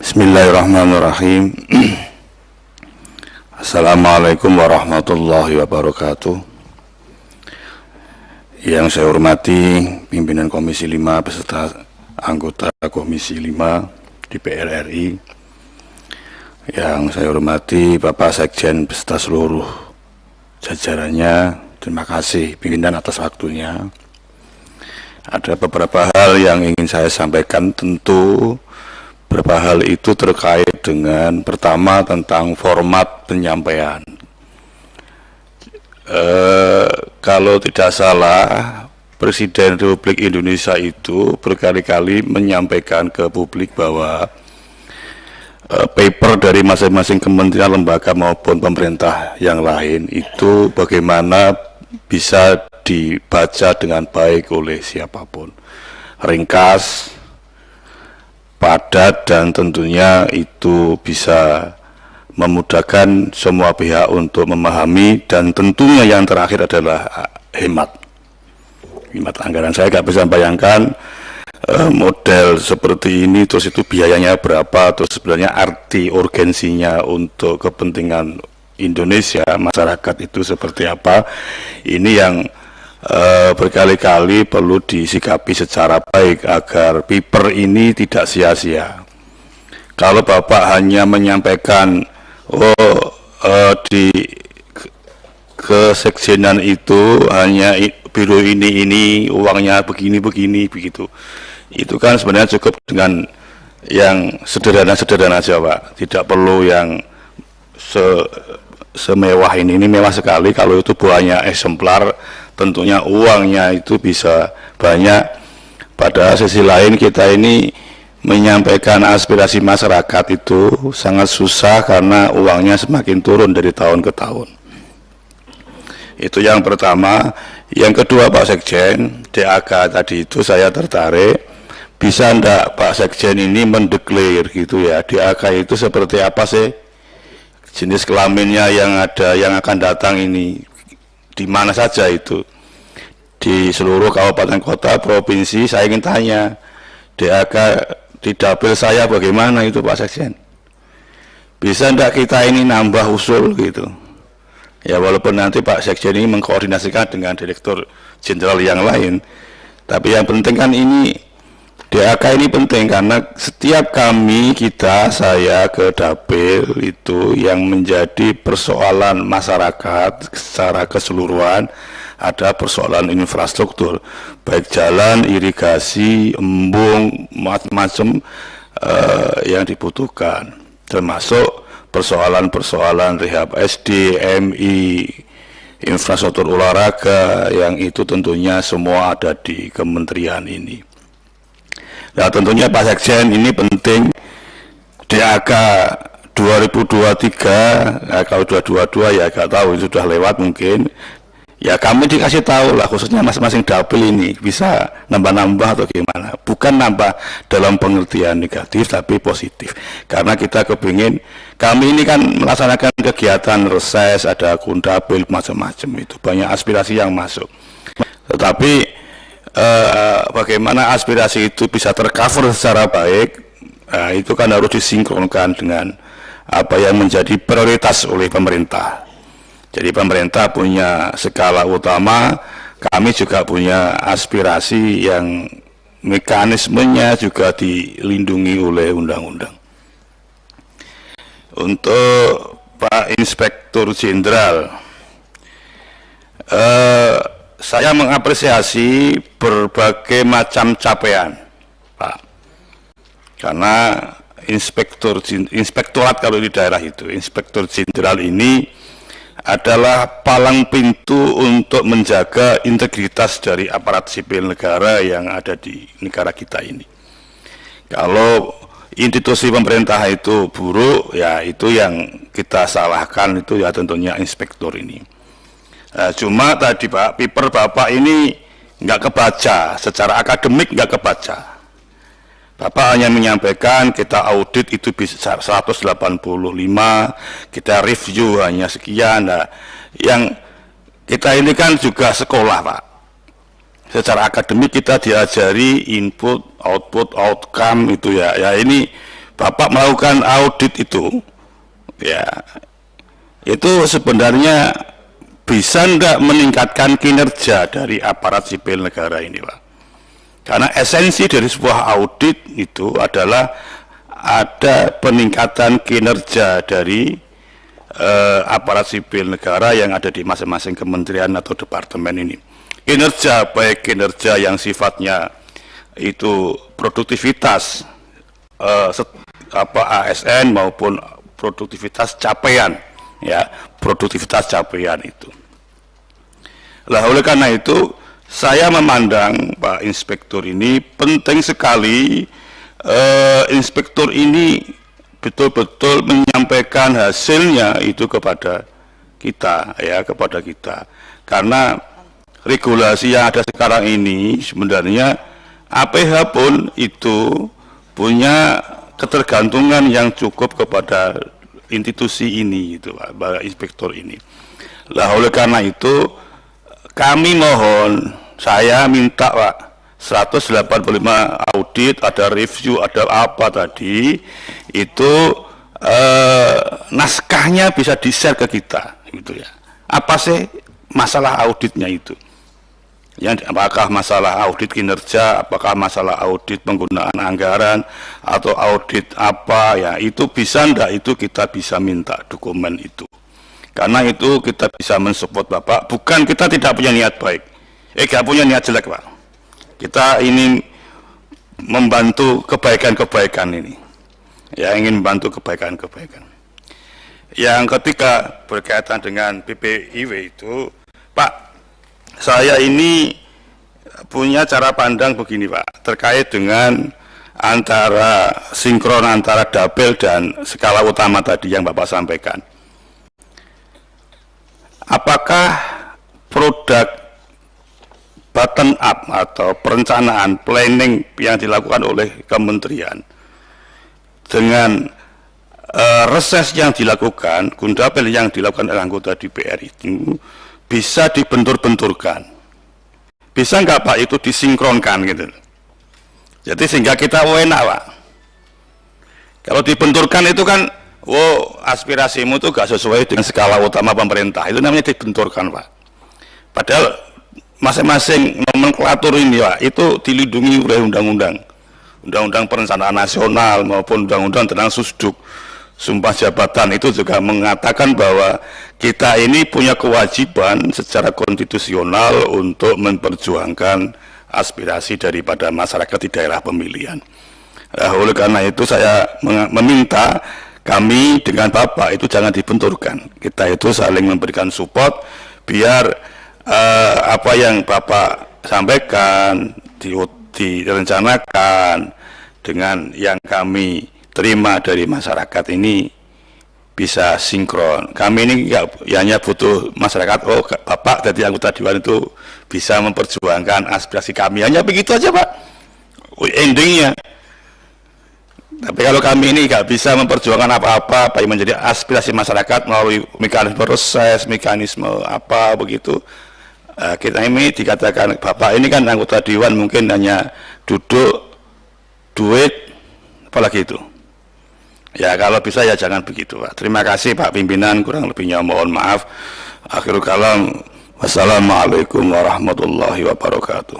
Bismillahirrahmanirrahim. Assalamualaikum warahmatullahi wabarakatuh. Yang saya hormati pimpinan Komisi 5 beserta anggota Komisi 5 DPR RI. Yang saya hormati Bapak Sekjen beserta seluruh jajarannya. Terima kasih pimpinan atas waktunya. Ada beberapa hal yang ingin saya sampaikan. Tentu beberapa hal itu terkait dengan pertama tentang format penyampaian. Kalau tidak salah, Presiden Republik Indonesia itu berkali-kali menyampaikan ke publik bahwa paper dari masing-masing kementerian, lembaga maupun pemerintah yang lain itu bagaimana bisa dibaca dengan baik oleh siapapun, ringkas, padat, dan tentunya itu bisa memudahkan semua pihak untuk memahami, dan tentunya yang terakhir adalah hemat anggaran. Saya nggak bisa bayangkan model seperti ini, terus itu biayanya berapa, terus sebenarnya arti urgensinya untuk kepentingan Indonesia, masyarakat itu seperti apa. Ini yang berkali-kali perlu disikapi secara baik agar paper ini tidak sia-sia. Kalau Bapak hanya menyampaikan di kesekjenan itu hanya biro ini uangnya begini begitu, itu kan sebenarnya cukup dengan yang sederhana aja, Pak. Tidak perlu yang semewah ini mewah sekali. Kalau itu banyak eksemplar, tentunya uangnya itu bisa banyak. Pada sisi lain, kita ini menyampaikan aspirasi masyarakat itu sangat susah karena uangnya semakin turun dari tahun ke tahun. Itu yang pertama. Yang kedua, Pak Sekjen, DAK tadi itu saya tertarik, bisa enggak Pak Sekjen ini mendeklar gitu ya, DAK itu seperti apa sih, jenis kelaminnya yang ada, yang akan datang ini di mana saja itu, di seluruh kabupaten kota, provinsi. Saya ingin tanya, DAK di dapil saya bagaimana itu Pak Sekjen? Bisa enggak kita ini nambah usul gitu ya, walaupun nanti Pak Sekjen ini mengkoordinasikan dengan Direktur Jenderal yang lain, tapi yang penting kan ini DAK ini penting karena setiap saya ke dapil itu yang menjadi persoalan masyarakat secara keseluruhan, ada persoalan infrastruktur, baik jalan, irigasi, embung, macam-macam yang dibutuhkan, termasuk persoalan-persoalan rehab SD, MI, infrastruktur olahraga, yang itu tentunya semua ada di kementerian ini. Nah, tentunya Pak Sekjen ini penting, DAK 2023, nah, kalau 2022 ya agak tahu, itu sudah lewat mungkin. Ya kami dikasih tahu lah, khususnya masing-masing dapil ini bisa nambah-nambah atau gimana. Bukan nambah dalam pengertian negatif, tapi positif. Karena kita kepingin, kami ini kan melaksanakan kegiatan reses, ada akun dapil, macam-macam itu. Banyak aspirasi yang masuk. Tetapi bagaimana aspirasi itu bisa tercover secara baik, itu kan harus disinkronkan dengan apa yang menjadi prioritas oleh pemerintah. Jadi pemerintah punya skala utama, kami juga punya aspirasi yang mekanismenya juga dilindungi oleh undang-undang. Untuk Pak Inspektur Jenderal, saya mengapresiasi berbagai macam capaian, Pak, karena inspektorat kalau di daerah itu, Inspektur Jenderal ini adalah palang pintu untuk menjaga integritas dari aparat sipil negara yang ada di negara kita ini. Kalau institusi pemerintah itu buruk, ya itu yang kita salahkan, itu ya tentunya inspektur ini. Nah, cuma tadi Pak, paper Bapak ini nggak kebaca, secara akademik nggak kebaca. Bapak hanya menyampaikan kita audit itu bisa 185, kita review hanya sekian. Nah, yang kita ini kan juga sekolah, Pak. Secara akademik kita diajari input, output, outcome itu ya. Ya ini Bapak melakukan audit itu, ya, itu sebenarnya bisa enggak meningkatkan kinerja dari aparat sipil negara ini, Pak? Karena esensi dari sebuah audit itu adalah ada peningkatan kinerja dari aparat sipil negara yang ada di masing-masing kementerian atau departemen ini. Kinerja, baik kinerja yang sifatnya itu produktivitas ASN maupun produktivitas capaian, ya, produktivitas capaian itu. Lah, oleh karena itu saya memandang Pak Inspektur ini penting sekali, Inspektur ini betul-betul menyampaikan hasilnya itu kepada kita, ya, kepada kita. Karena regulasi yang ada sekarang ini sebenarnya APH pun itu punya ketergantungan yang cukup kepada institusi ini, itu Pak Inspektur ini. Lah, oleh karena itu kami mohon, saya minta Pak, 185 audit, ada review, ada apa tadi, itu naskahnya bisa di-share ke kita, gitu ya. Apa sih masalah auditnya itu? Apakah masalah audit kinerja, apakah masalah audit penggunaan anggaran, atau audit apa, ya, itu bisa enggak, itu kita bisa minta dokumen itu. Karena itu kita bisa mensupport Bapak, bukan kita tidak punya niat baik, tidak punya niat jelek, Pak. Kita ini membantu kebaikan-kebaikan ini, ya, ingin membantu kebaikan-kebaikan. Yang ketiga berkaitan dengan PPIW itu, Pak, saya ini punya cara pandang begini, Pak, terkait dengan antara sinkron antara dapil dan skala utama tadi yang Bapak sampaikan. Apakah produk bottom up atau perencanaan planning yang dilakukan oleh kementerian dengan reses yang dilakukan, Gundapil yang dilakukan oleh anggota DPR itu bisa dibentur-benturkan? Bisa nggak Pak itu disinkronkan gitu? Jadi sehingga kita enak, Pak. Kalau dibenturkan itu kan, aspirasimu itu gak sesuai dengan skala utama pemerintah, itu namanya dibenturkan, Pak. Padahal masing-masing nomenklatur ini, Pak, itu dilindungi oleh undang-undang, undang-undang perencanaan nasional maupun undang-undang tentang susduk, sumpah jabatan, itu juga mengatakan bahwa kita ini punya kewajiban secara konstitusional untuk memperjuangkan aspirasi daripada masyarakat di daerah pemilihan. Nah, oleh karena itu saya meminta kami dengan Bapak itu jangan dibenturkan. Kita itu saling memberikan support biar apa yang Bapak sampaikan direncanakan dengan yang kami terima dari masyarakat ini bisa sinkron. Kami ini hanya butuh masyarakat, Bapak jadi anggota Dewan itu bisa memperjuangkan aspirasi kami, hanya begitu aja, Pak, endingnya. Tapi kalau kami ini nggak bisa memperjuangkan apa-apa, apa yang menjadi aspirasi masyarakat melalui mekanisme proses, mekanisme apa begitu, kita ini dikatakan Bapak ini kan anggota Dewan mungkin hanya duduk, duit, apalagi itu. Ya kalau bisa ya jangan begitu, Pak. Terima kasih Pak Pimpinan, kurang lebihnya mohon maaf. Akhirul kalam, wassalamualaikum warahmatullahi wabarakatuh.